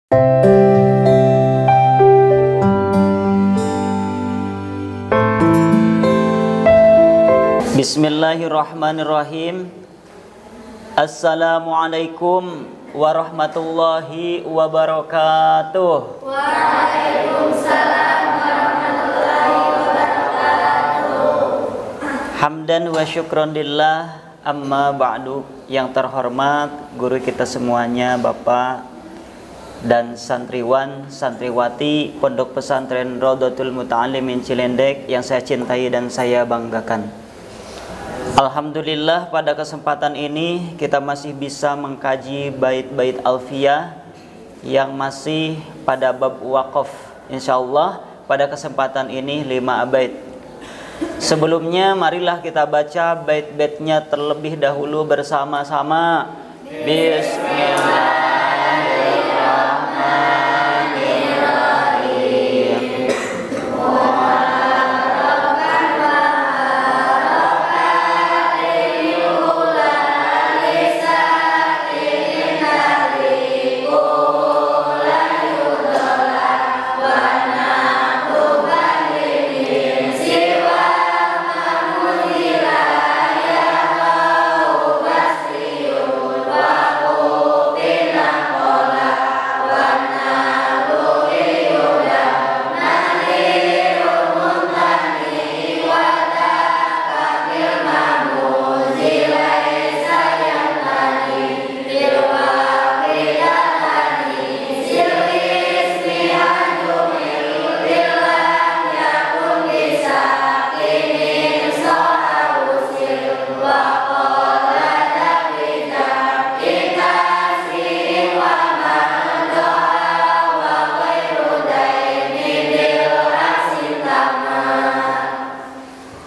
Bismillahirrahmanirrahim. Assalamualaikum warahmatullahi wabarakatuh. Waalaikumsalam warahmatullahi wabarakatuh. Hamdan wa syukron lillah, amma ba'du. Yang terhormat guru kita semuanya, Bapak dan santriwan, santriwati Pondok Pesantren Raudhatul Muta'allimin Cilendek yang saya cintai dan saya banggakan. Alhamdulillah, pada kesempatan ini kita masih bisa mengkaji bait-bait alfiyah yang masih pada bab waqaf. Insyaallah pada kesempatan ini 5 bait. Sebelumnya marilah kita baca bait-baitnya terlebih dahulu bersama-sama. Bismillah.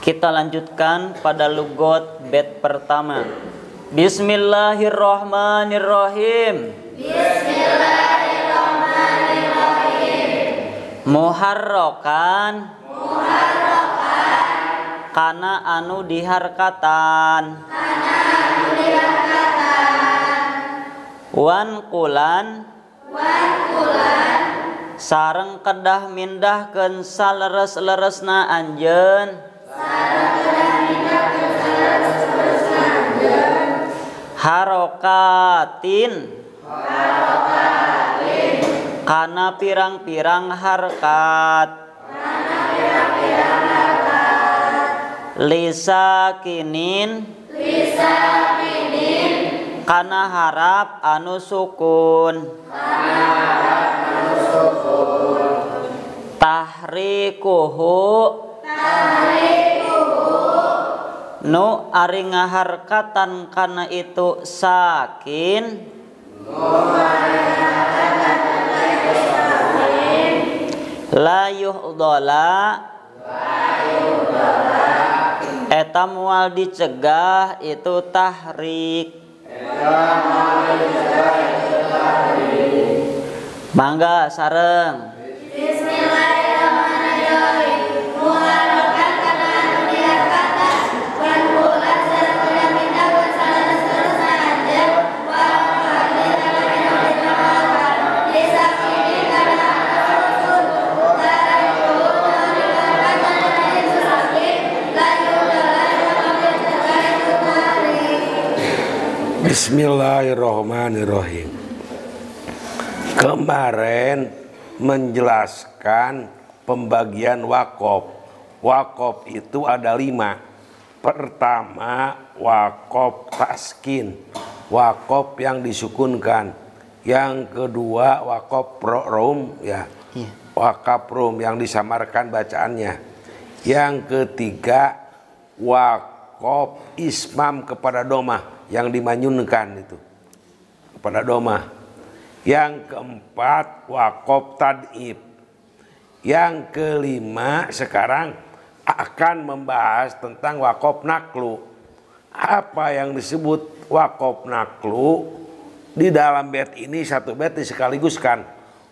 Kita lanjutkan pada lugot bait pertama. Bismillahirrahmanirrahim. Bismillahirrahmanirrahim. Muharrokan kana anu diharkatan. Wan kulan sareng kedah mindahkeun saleres-leresna anjeun. Harokatin kana pirang-pirang harkat. Lisakinin kana harap anu sukun. Tahrikuhu nu ari ngaharkatan kana itu sakin. La yuhdala eta moal dicegah itu tahrik. Mangga sareng. Bismillahirrahmanirrahim. Muharrakan kana anu diharkatan. Wan kulan sareng kedah mindahkeun saleres-leresna anjeun. Wa qadina disakinin kana anu sukun. Tarikuhu anu diharkatan kana itu sakin. La yuhdala anu dicegah itu tahrik. Bismillahirrahmanirrahim. Kemarin menjelaskan pembagian wakaf. Wakaf itu ada 5. Pertama, wakaf taskin, wakaf yang disukunkan. Yang kedua, wakaf rum, ya, wakaf rum yang disamarkan bacaannya. Yang ketiga, wakaf ismam kepada domah yang dimanyunkan itu kepada domah. Yang keempat, wakaf tad'ib. Yang kelima, sekarang akan membahas tentang wakaf naklu. Apa yang disebut wakaf naklu? Di dalam bait ini satu bait disekaligus,kan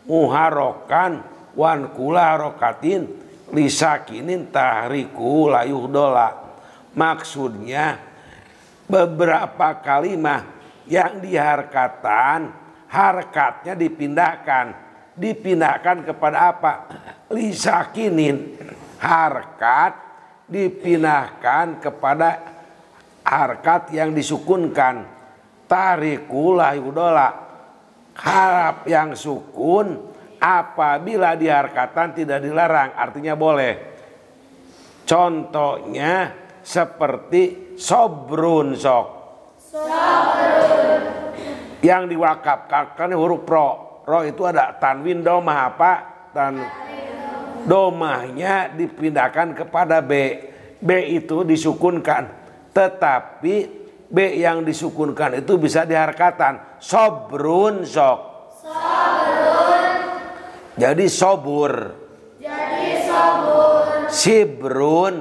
muharokan wan kula harokatin lisakinin tahriku layuh dola. Maksudnya beberapa kalimat yang diharkatan harkatnya dipindahkan kepada apa? Lisakinin, harkat dipindahkan kepada harkat yang disukunkan. Tarikulah yudola, harap yang sukun apabila diharkatan tidak dilarang, artinya boleh. Contohnya seperti sobrun sok. Yang diwakafkan huruf ro. Ro itu ada tanwin domah apa? Domahnya dipindahkan kepada B. B itu disukunkan. Tetapi B yang disukunkan itu bisa diharkatan. Sobrun sok. Jadi sobur. Sibrun.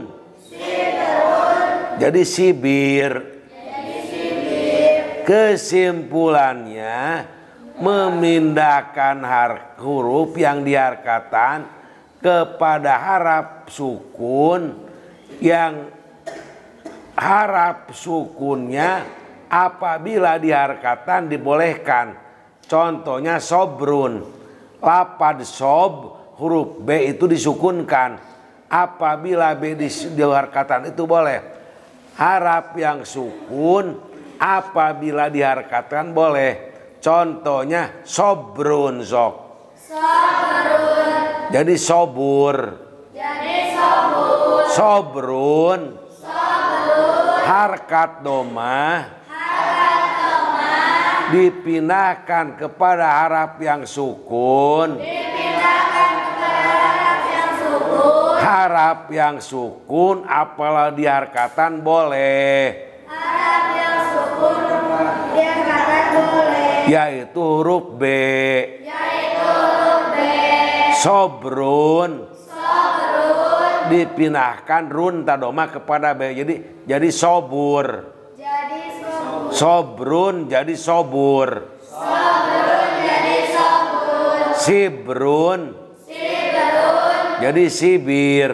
Jadi sibir. Kesimpulannya memindahkan huruf yang diharkatan kepada harap sukun yang harap sukunnya apabila diharkatan dibolehkan. Contohnya sobrun. Lapad sob huruf B itu disukunkan. Apabila B diharkatan itu boleh. Harap yang sukun apabila diharkatan boleh. Contohnya sobrun sok. Jadi sobur. Sobrun. Harkat domah dipindahkan kepada harap yang sukun. Harap yang sukun apalah diharkatan boleh. Yaitu huruf B. Sobrun. Dipindahkan run tadoma kepada B. Jadi sobur. Sobrun jadi sobur. Sibrun. Jadi sibir.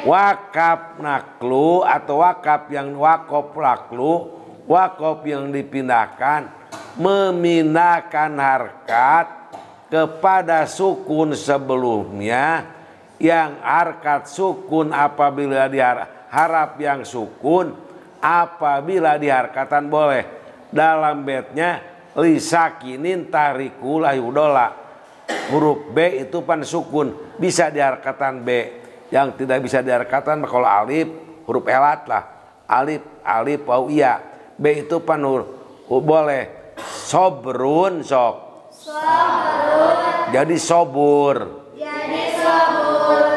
Wakaf naklu atau wakaf yang wakof naklu, wakof yang dipindahkan, memindahkan harkat kepada sukun sebelumnya, yang harkat sukun apabila harap yang sukun apabila diharkatan boleh. Dalam baitnya lisakinin tarikulah yudola. Huruf B itu pan sukun, bisa diharkatan B. Yang tidak bisa diharkatan kalau alif huruf elat lah. Alif au iya. B itu pan huruf boleh. Sobrun sok. Jadi sobur.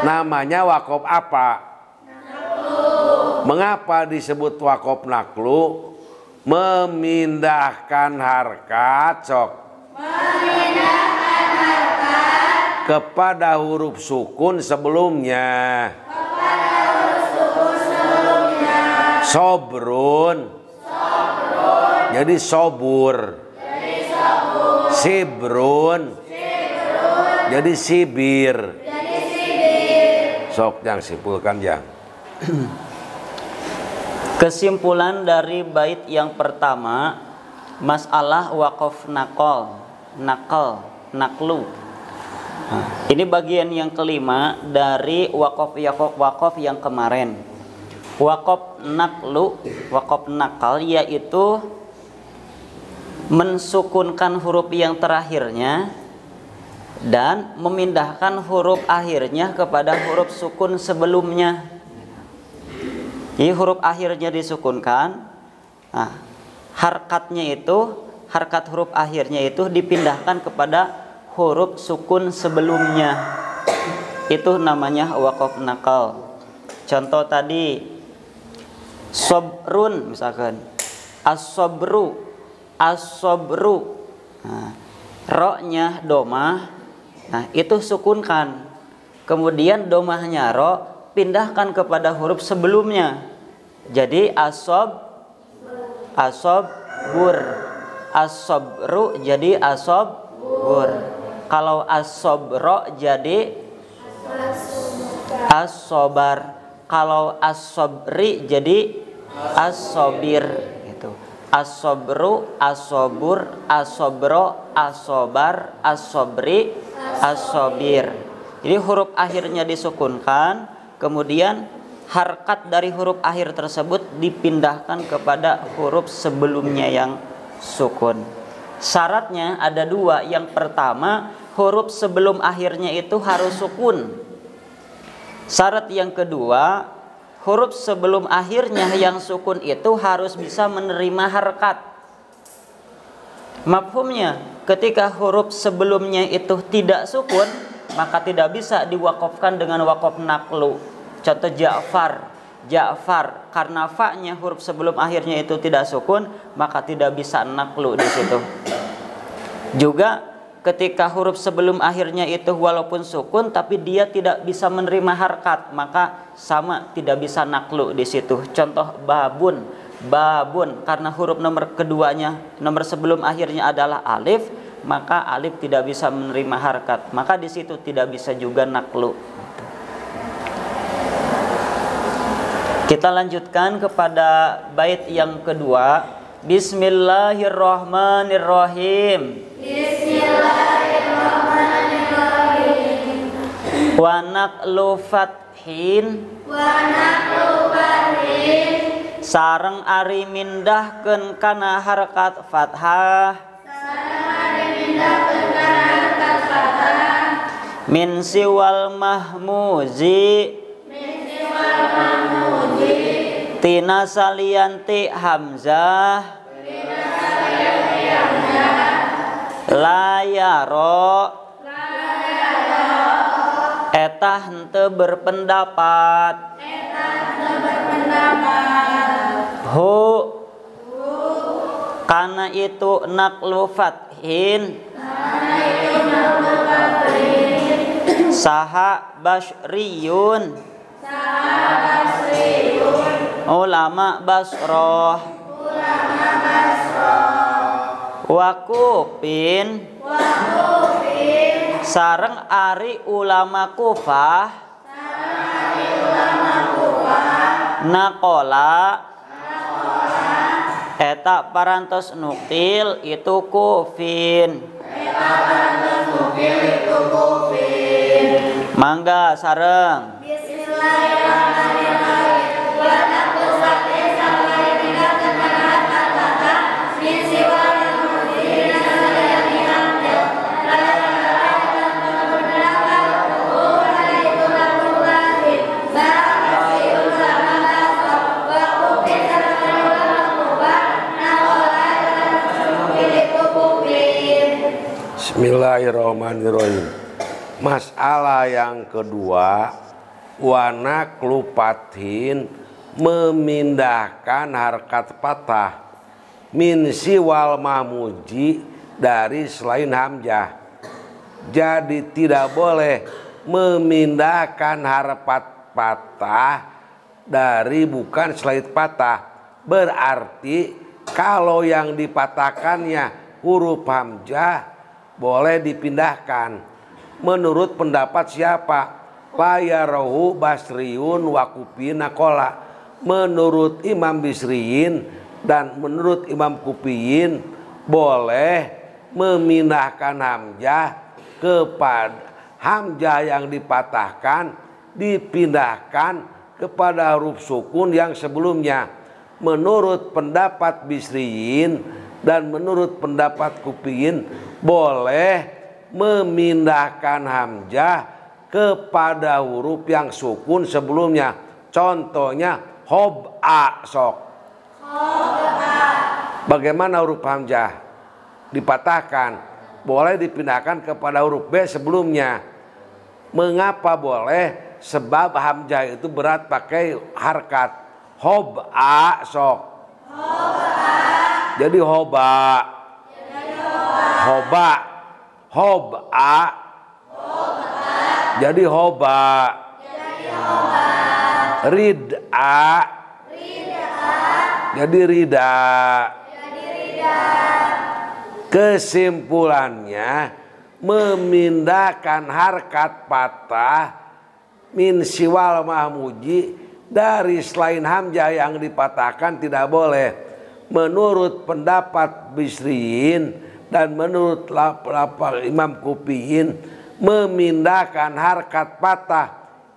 Namanya wakof apa? Mengapa disebut wakof naklu? Memindahkan harkat sok. Kepada huruf sukun sebelumnya. Sobrun. Jadi sobur. Sibrun. Jadi sibir. Sok yang simpulkan yang. Kesimpulan dari bait yang pertama, masalah wakof nakol, naklu. Nah, ini bagian yang kelima dari wakof yang kemarin. Wakof naklu, wakof nakal, yaitu mensukunkan huruf yang terakhirnya dan memindahkan huruf akhirnya kepada huruf sukun sebelumnya. Jadi huruf akhirnya disukunkan, nah, harkat huruf akhirnya itu dipindahkan kepada huruf sukun sebelumnya. Itu namanya wakof nakal. Contoh tadi sobrun misalkan, as-sobru. Nah, ro-nya domah, nah itu sukunkan. Kemudian domahnya ro pindahkan kepada huruf sebelumnya. Jadi asobur. Asobru jadi asobur. Kalau asobro jadi asobar. Kalau asobri jadi asobir gitu. as-sobru, as-sobur, as-sobro, as-sobar, as-sobri, as-sobir. Jadi huruf akhirnya disukunkan, kemudian harkat dari huruf akhir tersebut dipindahkan kepada huruf sebelumnya yang sukun. Syaratnya ada dua. Yang pertama, huruf sebelum akhirnya itu harus sukun. Syarat yang kedua, huruf sebelum akhirnya yang sukun itu harus bisa menerima harkat. Mafhumnya, ketika huruf sebelumnya itu tidak sukun, maka tidak bisa diwakafkan dengan wakaf naqlu. Contoh Ja'far, Ja'far, karena fa-nya huruf sebelum akhirnya itu tidak sukun, maka tidak bisa naqlu di situ. Juga ketika huruf sebelum akhirnya itu walaupun sukun tapi dia tidak bisa menerima harkat, maka sama tidak bisa naqlu di situ. Contoh babun, babun, karena huruf nomor keduanya, nomor sebelum akhirnya adalah alif, maka alif tidak bisa menerima harkat, maka di situ tidak bisa juga naqlu. Kita lanjutkan kepada bait yang kedua. Bismillahirrahmanirrahim. Bismillahirrahmanirrahim. Wa naqlu fathin, Wa naqlu fathin, sareng ari mindahkeun kana harkat fathah, sareng ari mindahkeun kana harkat fathah, min siwal mahmuzi, min siwal mahmuzi, tina salianti hamzah, tina salianti hamzah, la yaro, la yaro, eta henteu berpendapat, eta henteu berpendapat, hu, kana itu naqlu fathin, karena itu naqlu fathin, saha basyriyun, saha basriyun, ulama basroh, ulama basroh, wa kufin, wa kufin, sareng ari ulama kufah, sareng ari ulama kufah, naqola, eta parantos nukil itu kufin, eta parantos nukil itu kufin. mangga sareng. Bismillahirrahmanirrahim. Wa naqlu fathin samari mindahkeun kana harkat fathah, min siwal mahmuzi, tina salianti hamzah, la yaro, berpendapat, kana itu naqlu fathin, sareng basriyun ulama basroh, wa kufin sareng ari ulama kufah, naqola eta parantos nukil itu kufin. Bismillahirrahmanirrahim. Masalah yang kedua, wana klupatin, memindahkan harkat patah min siwal mahmuji, dari selain hamzah. Jadi tidak boleh memindahkan harkat patah dari bukan selain patah. Berarti kalau yang dipatahkannya huruf hamzah boleh dipindahkan. Menurut pendapat siapa? Layarahu basriyun wa kufin naqola. Menurut Imam Bisriyin dan menurut Imam Kufiyin boleh memindahkan hamzah kepada hamzah yang dipatahkan, dipindahkan kepada huruf sukun yang sebelumnya. Menurut pendapat Bisriyin dan menurut pendapat Kufiyin boleh memindahkan hamzah kepada huruf yang sukun sebelumnya. Contohnya hob'a, sok. Bagaimana huruf hamzah dipatahkan? Boleh dipindahkan kepada huruf B sebelumnya. Mengapa boleh? Sebab hamzah itu berat pakai harkat. Hob'a, sok. Jadi hoba, hoba, hob'a, jadi hoba, rid'a, jadi rida. Kesimpulannya, memindahkan harkat patah min siwal mahmuji dari selain hamzah yang dipatahkan tidak boleh. menurut pendapat Bisriyin dan menurut Imam Kufiyin memindahkan harkat patah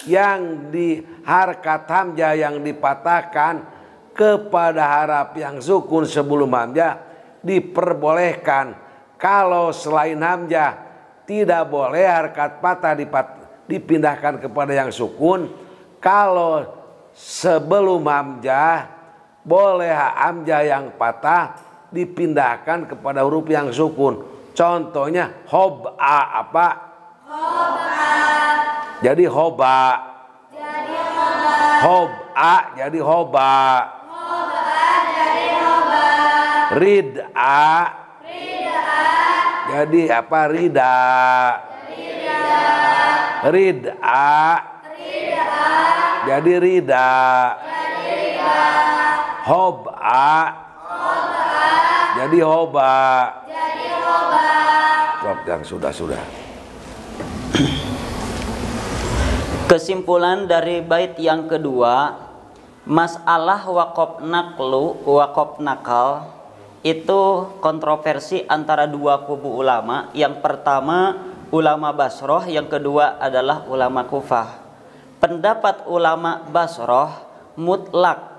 yang di harkat hamzah yang dipatahkan kepada haraf yang sukun sebelum hamzah diperbolehkan. Kalau selain hamzah tidak boleh harkat patah dipindahkan kepada yang sukun. Kalau sebelum hamzah boleh hamzah yang patah dipindahkan kepada huruf yang sukun. Contohnya hob'a apa? Hoba. Jadi hoba. Jadi hoba. Hob'a jadi hoba. Hoba jadi hoba. Rid'a Rid'a. jadi apa? Rida. Rida. Rid'a Rid'a. jadi rida. Jadi rida. Hob'a jadi hoba. Jadi hoba. Stop yang sudah. Kesimpulan dari bait yang kedua, masalah waqaf naqlu, waqaf nakal itu kontroversi antara dua kubu ulama. Yang pertama ulama Basrah, yang kedua adalah ulama Kufah. Pendapat ulama Basrah mutlak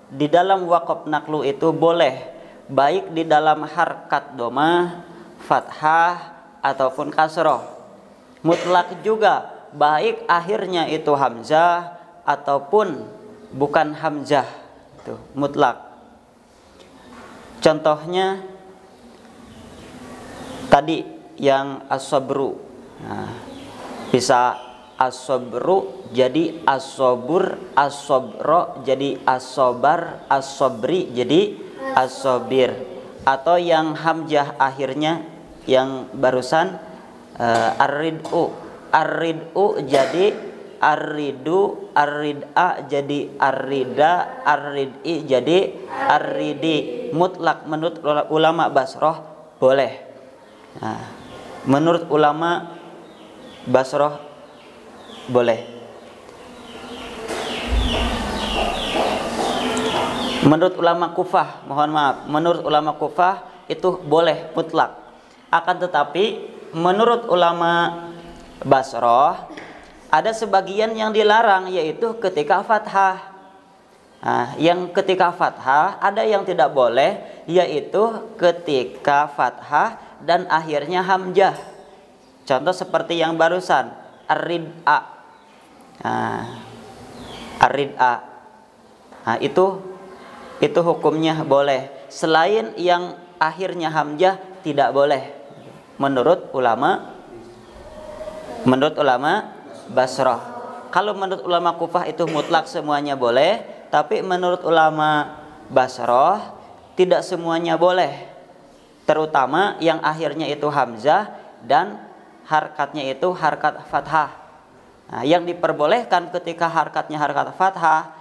di dalam waqaf naqlu itu boleh, baik di dalam harkat domah, fathah ataupun kasroh. Mutlak juga, baik akhirnya itu hamzah ataupun bukan hamzah, itu mutlak. Contohnya tadi yang as-sabru, nah, bisa as-sabru jadi as-sabur, as-sabro jadi as-sabar, as-sabri jadi as-sabir, atau yang hamzah akhirnya yang barusan ar-rid'u, ar-rid'u jadi ar-ridu, ar-rid'a jadi ar-rida, ar-rid'i jadi ar-ridi. Mutlak menurut ulama Basrah boleh. Nah, menurut ulama Basrah boleh. Menurut ulama Kufah, mohon maaf, menurut ulama Kufah itu boleh mutlak. Akan tetapi menurut ulama Basrah ada sebagian yang dilarang, yaitu ketika fathah. Nah, yang ketika fathah ada yang tidak boleh, yaitu ketika fathah dan akhirnya hamzah. Contoh seperti yang barusan ar-rid'a. Nah, ar-rid'a. Nah, itu hukumnya boleh. Selain yang akhirnya hamzah tidak boleh. Menurut ulama Basrah. Kalau menurut ulama Kufah itu mutlak semuanya boleh, tapi menurut ulama Basrah tidak semuanya boleh. Terutama yang akhirnya itu hamzah dan harkatnya itu harkat fathah. Nah, yang diperbolehkan ketika harkatnya harkat fathah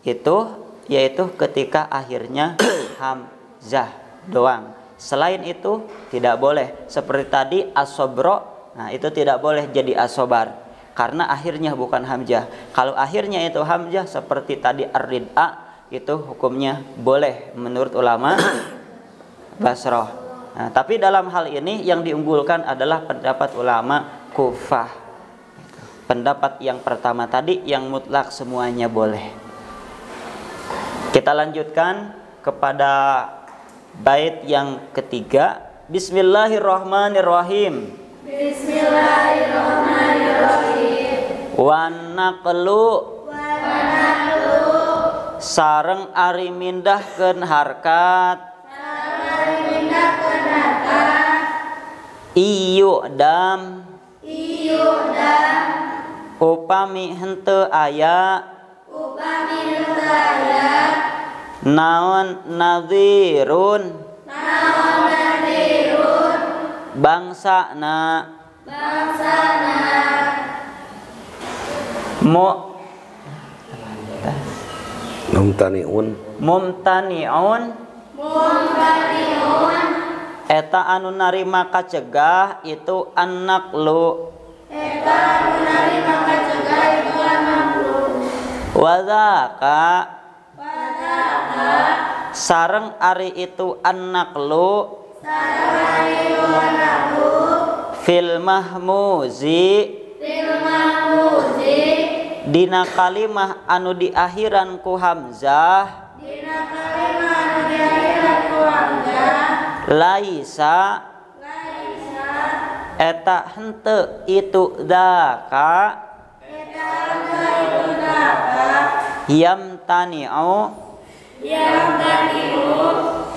itu yaitu ketika akhirnya hamzah doang. Selain itu tidak boleh. Seperti tadi as-sabro, nah itu tidak boleh jadi as-sabar karena akhirnya bukan hamzah. Kalau akhirnya itu hamzah seperti tadi ar-rid'a, itu hukumnya boleh menurut ulama Basrah. Nah, tapi dalam hal ini yang diunggulkan adalah pendapat ulama Kufah. Pendapat yang pertama tadi yang mutlak semuanya boleh. Kita lanjutkan kepada bait yang ketiga. Bismillahirrahmanirrahim. Bismillahirrahmanirrahim. Wa naqlu sareng ari mindahkeun harkat. Iyu dam upami henteu aya naon nadhirun bangsana mumtaniun eta anu narima kacegah itu an-naqlu. Wadzaka sareng ari itu an-naqlu fil mahmuzi dina kalimah anu di akhiran ku hamzah laisa eta henteu itu daka yamtani'u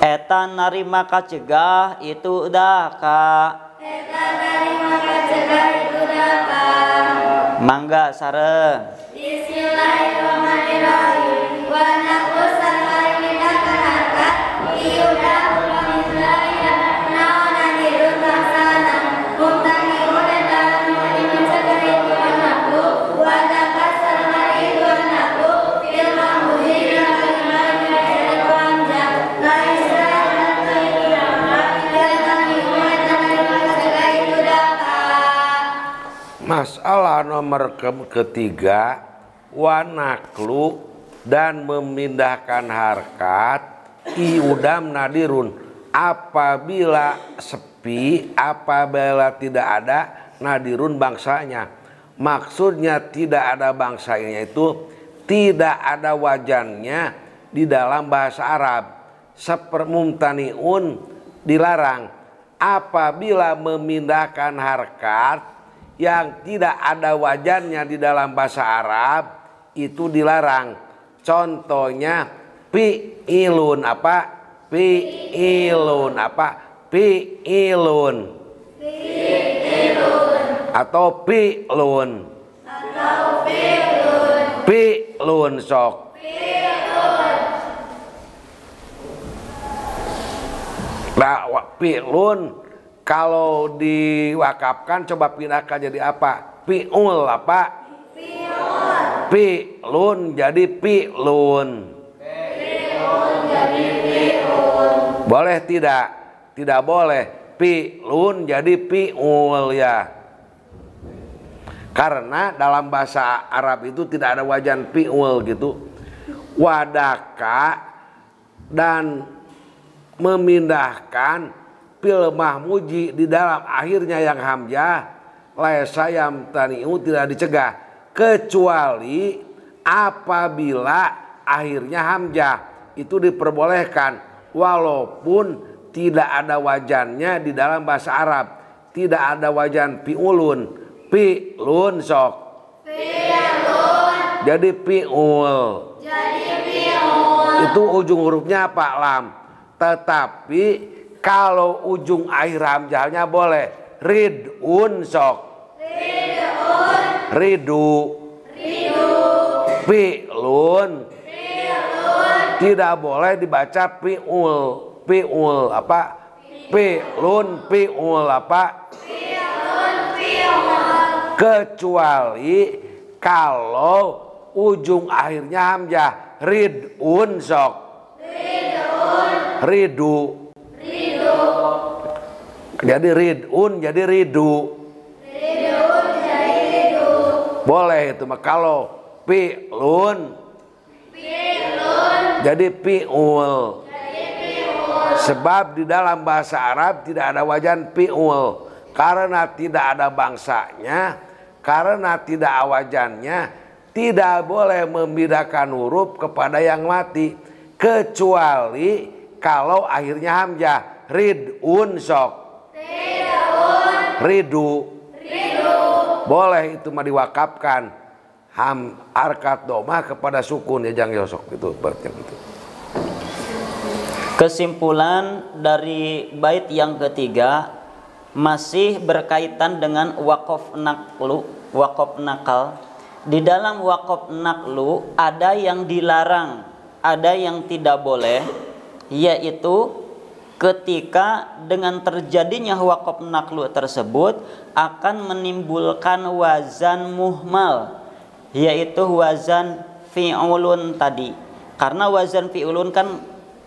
eta narima kacegah itu daka mangga sareng Bismillahirrahmanirrahim. Wa naqul sareng mindakan harkat iudah ulah misalnya naon nadirun baksana mutaniun dalam mencegah itu anakku wa dapat sareng itu anakku fil mahmuzi yang kalimat yang panjang la isra Masalah nomor ketiga, wanaklu dan memindahkan harkat iudam nadirun apabila sepi, apabila tidak ada nadirun bangsanya. Maksudnya tidak ada bangsanya itu tidak ada wajannya di dalam bahasa Arab. Sepermumtaniun dilarang apabila memindahkan harkat yang tidak ada wajannya di dalam bahasa Arab itu dilarang. Contohnya fi'ilun apa? Fi'ilun apa? Fi'ilun. Atau fi'lun. Fi'lun sok. Nah, fi'lun kalau diwakafkan coba pindahkan jadi apa? Fi'ul apa? Fi'lun jadi fi'lun. Boleh tidak? Tidak boleh. Fi'lun jadi fi'ul ya. Karena dalam bahasa Arab itu tidak ada wajan fi'ul gitu. Wadaka dan memindahkan fil mahmuji di dalam akhirnya yang hamzah laisa yamtani'u tidak dicegah kecuali apabila akhirnya hamzah itu diperbolehkan walaupun tidak ada wajannya di dalam bahasa Arab. Tidak ada wajan fi'ulun, fi'lun sok. Fi'lun. Jadi fi'ul. Itu ujung hurufnya apa? Lam. Tetapi kalau ujung akhir hamzahnya boleh ridun sok. Ridun. Ridu. Ridu. Fi'lun. Fi'lun. Tidak boleh dibaca fi'ul. Fi'ul apa? Fi'lun. Fi'ul apa? Fi'lun. Fi'ul. Kecuali kalau ujung akhirnya hamzah ridun sok. Ridun. Ridu. Jadi ridun jadi ridu. Ridun jadi ridu. Boleh itu mah kalau fi'lun jadi fi'ul. Sebab di dalam bahasa Arab tidak ada wajan fi'ul karena tidak ada bangsanya, karena tidak ada wajannya, tidak boleh membedakan huruf kepada yang mati kecuali kalau akhirnya hamzah ridun sok. Ridu. Ridu. Boleh itu mah diwakafkan harkat domah kepada sukun ya jang yosok itu yang itu. Kesimpulan dari bait yang ketiga masih berkaitan dengan waqaf naqlu, waqaf nakal. Di dalam waqaf naqlu ada yang dilarang, ada yang tidak boleh, yaitu ketika dengan terjadinya waqaf naqlu tersebut akan menimbulkan wazan muhmal, yaitu wazan fi'ulun tadi. Karena wazan fi'ulun kan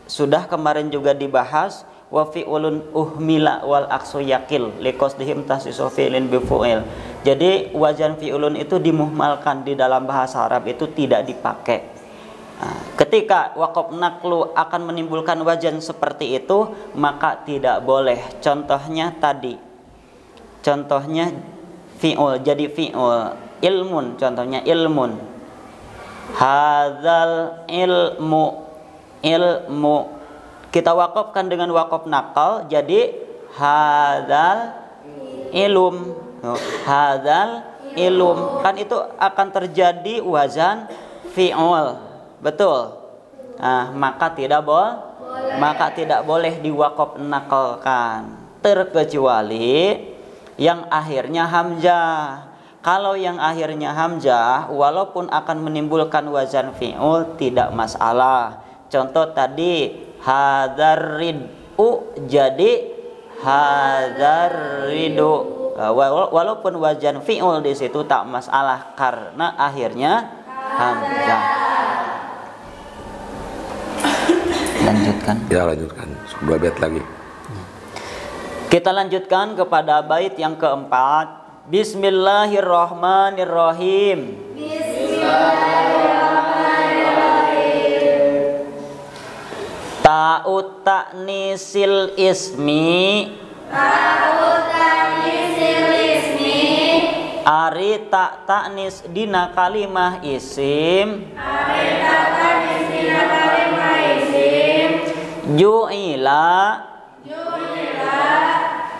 sudah kemarin juga dibahas, wa fi'ulun uhmila wal aksu yakil liqasdihim tahsisu fi'lin bi fu'il. Jadi wazan fi'ulun itu dimuhmalkan di dalam bahasa Arab itu tidak dipakai. Nah, Ketika waqaf naqlu akan menimbulkan wazan seperti itu, maka tidak boleh. Contohnya tadi, contohnya fi'ul jadi fi'ul, ilmun contohnya ilmun, hadzal ilmu, ilmu kita waqafkan dengan waqaf naqal jadi hadzal ilum, hadzal ilum, kan itu akan terjadi wazan fi'ul. Betul. Nah, maka tidak boleh diwaqaf naqalkan, terkecuali yang akhirnya hamzah. Kalau yang akhirnya hamzah walaupun akan menimbulkan wazan fi'ul tidak masalah. Contoh tadi hadzarridu jadi hadzarridu. Walaupun wazan fi'ul di situ tak masalah karena akhirnya hamzah. Lanjutkan. Ya lanjutkan. 2 bait lagi. Kita lanjutkan kepada bait yang keempat. Bismillahirrahmanirrahim. Bismillahirrahmanirrahim. Ta'ut ta'nisil ismi. Ta'ut ta'nisil ismi. Ari tak ta'nis dina kalimah isim. Ari tak ta'nis dina kalimah isim. Ju'ila.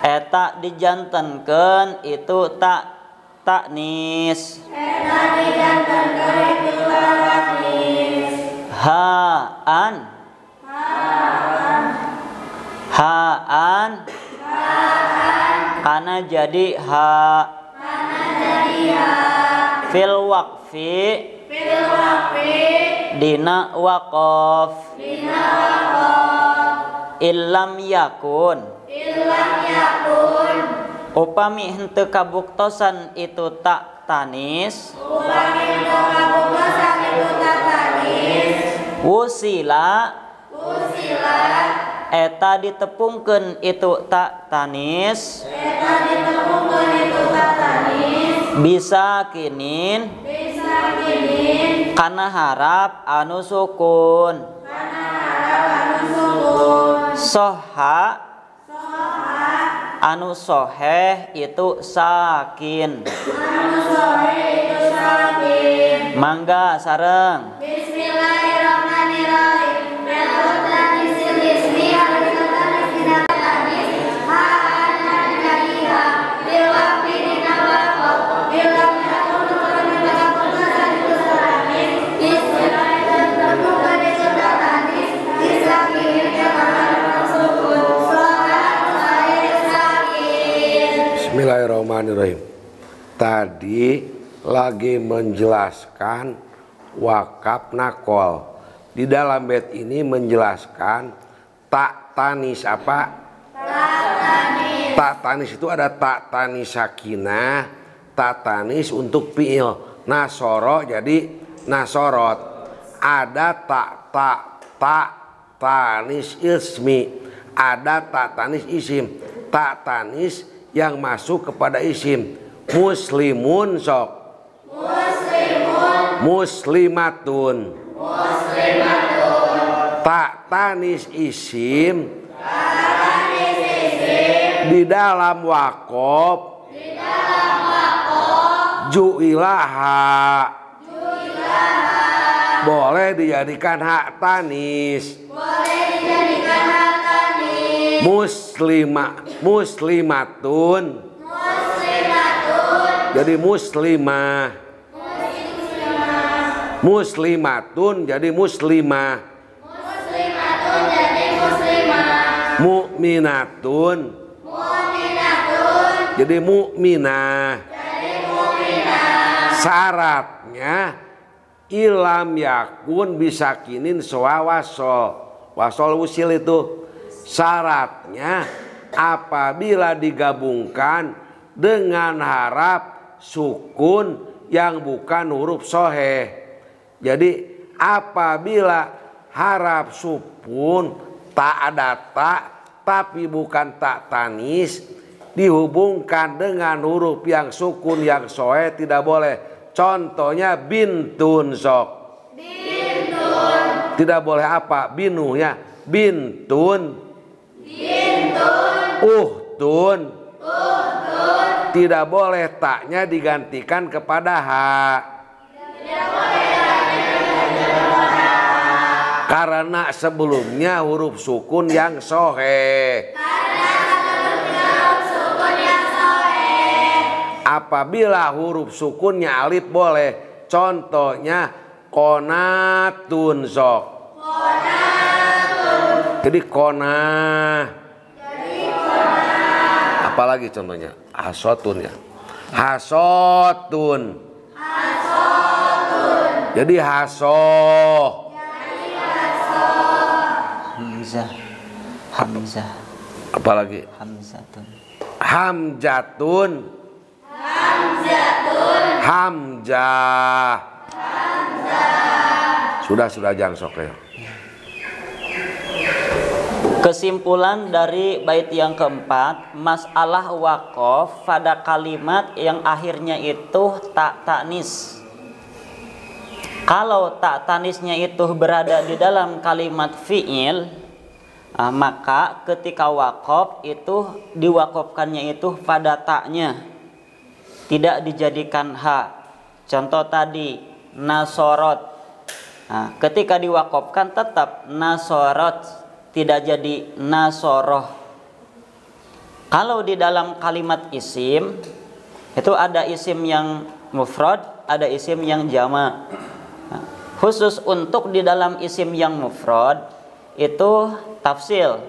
Eta dijantenkeun itu tak ta'nis. Eta dijantenkeun itu tak ta'nis. Ha'an. Ha'an. Karena jadi ha. Fil waqfi. Dina waqaf. Illam yakun. Upami henteu kabuktosan itu tak tanis. Wusila. Eta ditepungkeun itu tak tanis. Bisa kinin. Kana harap anu sukun. Soha. Anu soheh itu sakin. Mangga sareng. Bismillahirrahmanirrahim. Bismillahirrahmanirrahim. Tadi lagi menjelaskan wakaf nakol. Di dalam bait ini menjelaskan tak tanis apa? Tak tanis itu ada tak tanis sakinah, tak tanis untuk fi'il. Nasoro jadi nasorot. Ada tak tanis ismi, ada tak tanis isim. Tak tanis yang masuk kepada isim. Muslimun sok. Muslimatun. Tak tanis isim. Di dalam waqaf. Ju'ilaha. Boleh dijadikan hak tanis. Muslimatun. Jadi muslimah. Muslimatun jadi muslimah. Mu'minatun. Jadi mukminah. Syaratnya ilam yakun bisakinin soa wasol. Wasol usil itu syaratnya apabila digabungkan dengan harap sukun yang bukan huruf soheh. Jadi apabila harap sukun tak ada tak tapi bukan tak tanis dihubungkan dengan huruf yang sukun yang soheh tidak boleh. Contohnya bintun sok. Bintun. Tidak boleh apa? Binuhnya bintun. Uhtun. Tidak boleh taknya digantikan kepada ha. Karena sebelumnya huruf sukun yang soheh. Apabila huruf sukunnya alif boleh. Contohnya konatun sok. Jadi konah. Apalagi contohnya? Hasotun ya. Hasotun. Jadi hasoh. Hamzah. Hamzah. Apalagi? Hamzatun. Hamjatun. Hamzah. Sudah jangan sok ya. Kesimpulan dari bait yang keempat, masalah waqaf pada kalimat yang akhirnya itu tak tanis. Kalau tak tanisnya itu berada di dalam kalimat fi'il, maka ketika waqaf itu diwaqafkannya itu pada taknya, tidak dijadikan ha. Contoh tadi nasorot, ketika diwaqafkan tetap nasorot, tidak jadi nasoroh. Kalau di dalam kalimat isim itu ada isim yang mufrad, ada isim yang jama'. Khusus untuk di dalam isim yang mufrad itu tafsil.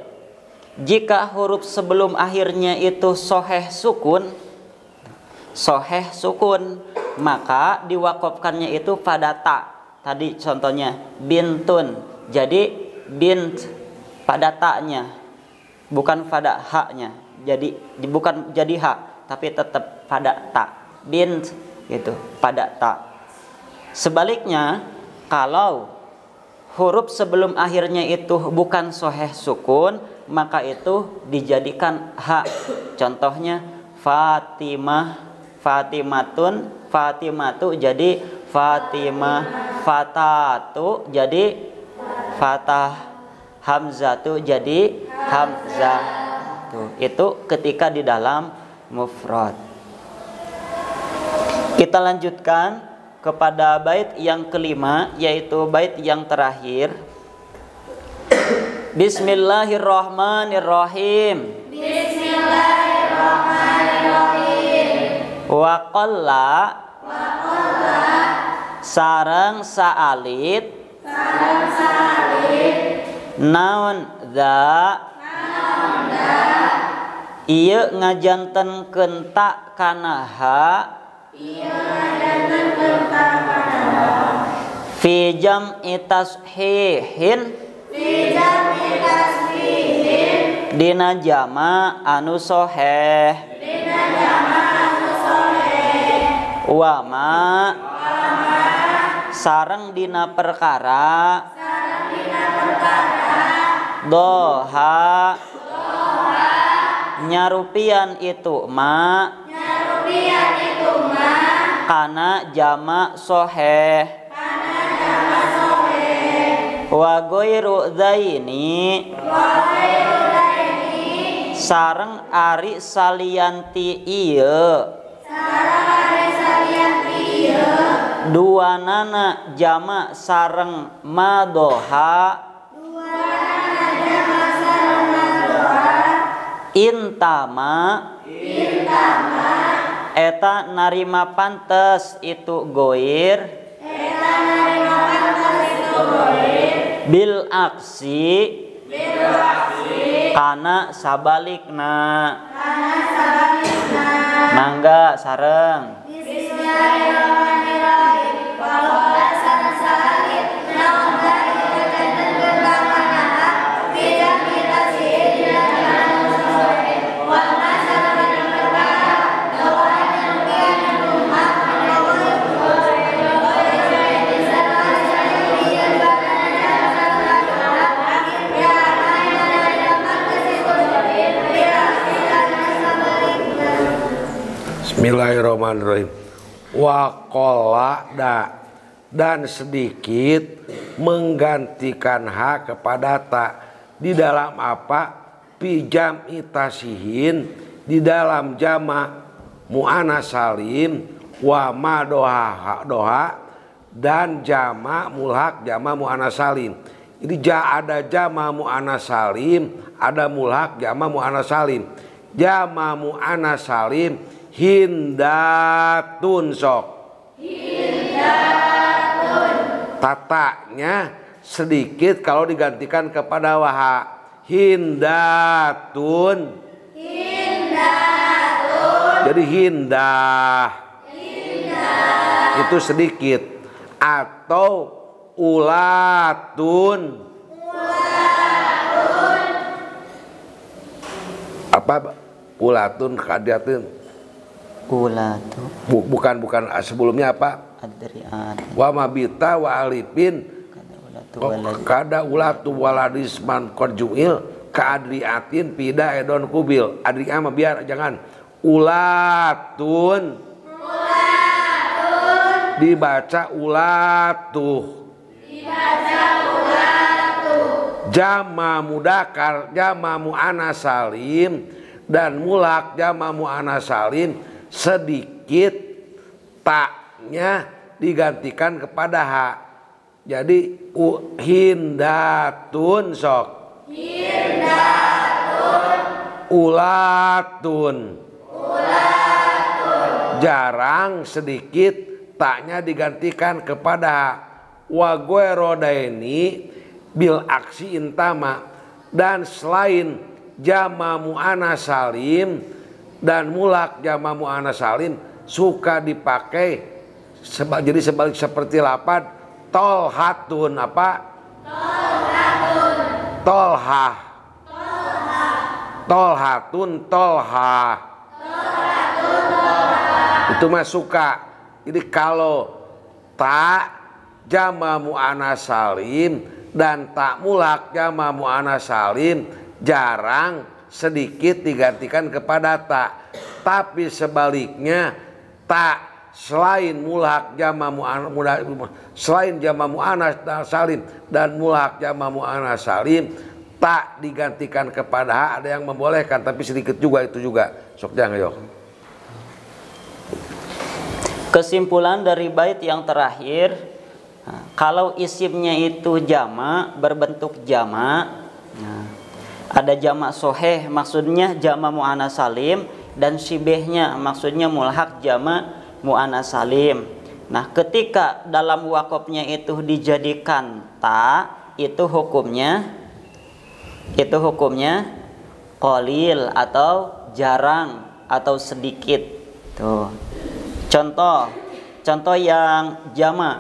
Jika huruf sebelum akhirnya itu soheh sukun, maka diwaqafkannya itu pada ta. Tadi contohnya bintun, jadi bint pada taknya, bukan pada haknya. Jadi bukan jadi hak, tapi tetap pada tak. Bint gitu, pada tak. Sebaliknya, kalau huruf sebelum akhirnya itu bukan soheh sukun, maka itu dijadikan hak. Contohnya Fatimah, Fatimatun, Fatimatu jadi Fatimah, Fatatu jadi Fatah, Hamzatu jadi Hamzah. Tuh, itu ketika di dalam mufrad. Kita lanjutkan kepada bait yang kelima, yaitu bait yang terakhir. Bismillahirrahmanirrahim. Wa qalla sareng saalit naon za ieu ngajantenkeun ta kana ha fi jam'i tashihin dina jama anu soheh wa ma sareng dina perkara doha nyarupian itu ma kana jama soheh wa ghairu dzaini sareng ari salianti ieu duanana jama sareng madoha intama eta narima pantes itu goir bil aksi kana sabalikna. Mangga sareng. Bismillahirrahmanirrahim. Wa qala da dan sedikit menggantikan ha kepada ta. Di dalam apa? Pijam itasihin, di dalam jama mu'anats salim wa ma doha dan jama mulhak jama mu'anats salim. Jadi ada jama mu'anats salim, ada mulhak jama mu'anats salim. Jama mu'anats salim hindatun sok. Hindatun. Tatanya sedikit kalau digantikan kepada waha. Hindatun. Hindatun. Jadi hindah. Hindah. Itu sedikit. Atau ulatun. Ulatun. Apa? Ulatun kadiatin. Ulatun. Bukan sebelumnya apa? Adriat. Wa mabita wa alipin. Kada ulatu waladisman korjuil kaadriatin pida edon kubil. Adria mah biar jangan. Ulatun. Ulatun. Dibaca ulatuh. Dibaca ulatuh. Jama mudakar, jama mu'anats salim dan mulak jama mu'anats salim sedikit taknya digantikan kepada ha. Jadi hindatun sok. Hindatun. Ulatun. Ulatun. Jarang sedikit taknya digantikan kepada wa goerodaini bil aksi intama, dan selain jama mu'anats salim dan mulak jama mu'anats salim suka dipakai jadi sebalik seperti lapad tolhatun apa? Tolhatun. Tolhah. Tolhah. Tolhatun tolhah. Tolhatun tolhah. Itu mah suka. Jadi kalau tak jama mu'anats salim dan tak mulak jama mu'anats salim jarang sedikit digantikan kepada tak. Tapi sebaliknya tak selain mulhak jama selain jama mu'anats salim dan mulhak jama mu'anats salim tak digantikan kepada ha. Ada yang membolehkan tapi sedikit juga itu juga. Sok jangan yo. Kesimpulan dari bait yang terakhir, kalau isimnya itu jama berbentuk jama, ada jama soheh maksudnya jama mu'anats salim dan shibehnya maksudnya mulhak jama mu'anats salim. Nah, ketika dalam wakofnya itu dijadikan ta, itu hukumnya qalil atau jarang atau sedikit. Tuh. Contoh yang jama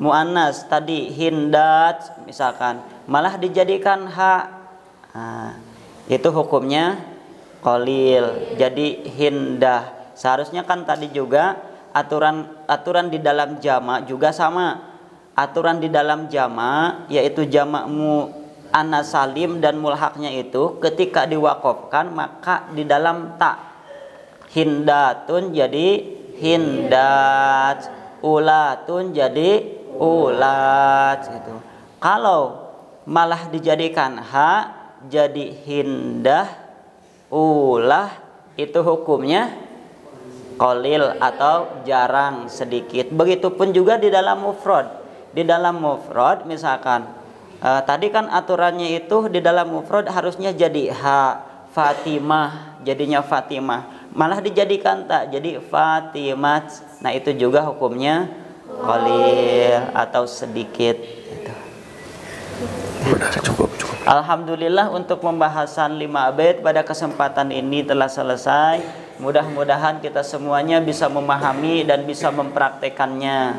mu'annas tadi hindat misalkan malah dijadikan ha. Nah, itu hukumnya qalil. Jadi hindah. Seharusnya kan tadi juga aturan di dalam jama juga sama. Aturan di dalam jama yaitu jama mu'anats salim dan mulhaknya itu ketika diwakofkan maka di dalam ta. Hindatun jadi hindat, ulatun jadi ulat gitu. Kalau malah dijadikan ha jadi hindah, ulah, itu hukumnya qalil atau jarang sedikit. Begitupun juga di dalam mufrad. Di dalam mufrad misalkan tadi kan aturannya itu di dalam mufrad harusnya jadi ha, Fatimah jadinya Fatimah. Malah dijadikan tak jadi Fatimat. Nah itu juga hukumnya qalil atau sedikit gitu. Cukup. Alhamdulillah untuk pembahasan 5 bait pada kesempatan ini telah selesai. Mudah-mudahan kita semuanya bisa memahami dan bisa mempraktekannya.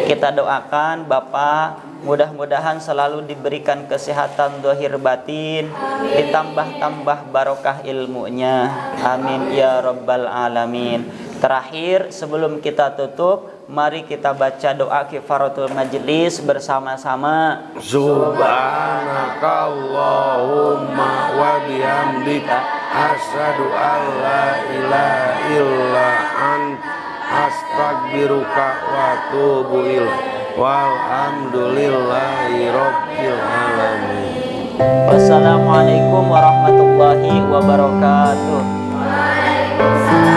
Kita doakan Bapak mudah-mudahan selalu diberikan kesehatan zahir batin, ditambah-tambah barokah ilmunya. Amin ya rabbal alamin. Terakhir sebelum kita tutup, mari kita baca doa kifaratul majlis bersama-sama. Subhanakallahumma wa bihamdika asyhadu an la ilaha illa anta astaghfiruka astaghfiruka wa atubu ilaik. Walhamdulillahi rabbil alamin. Wassalamualaikum warahmatullahi wabarakatuh. Waalaikumsalam.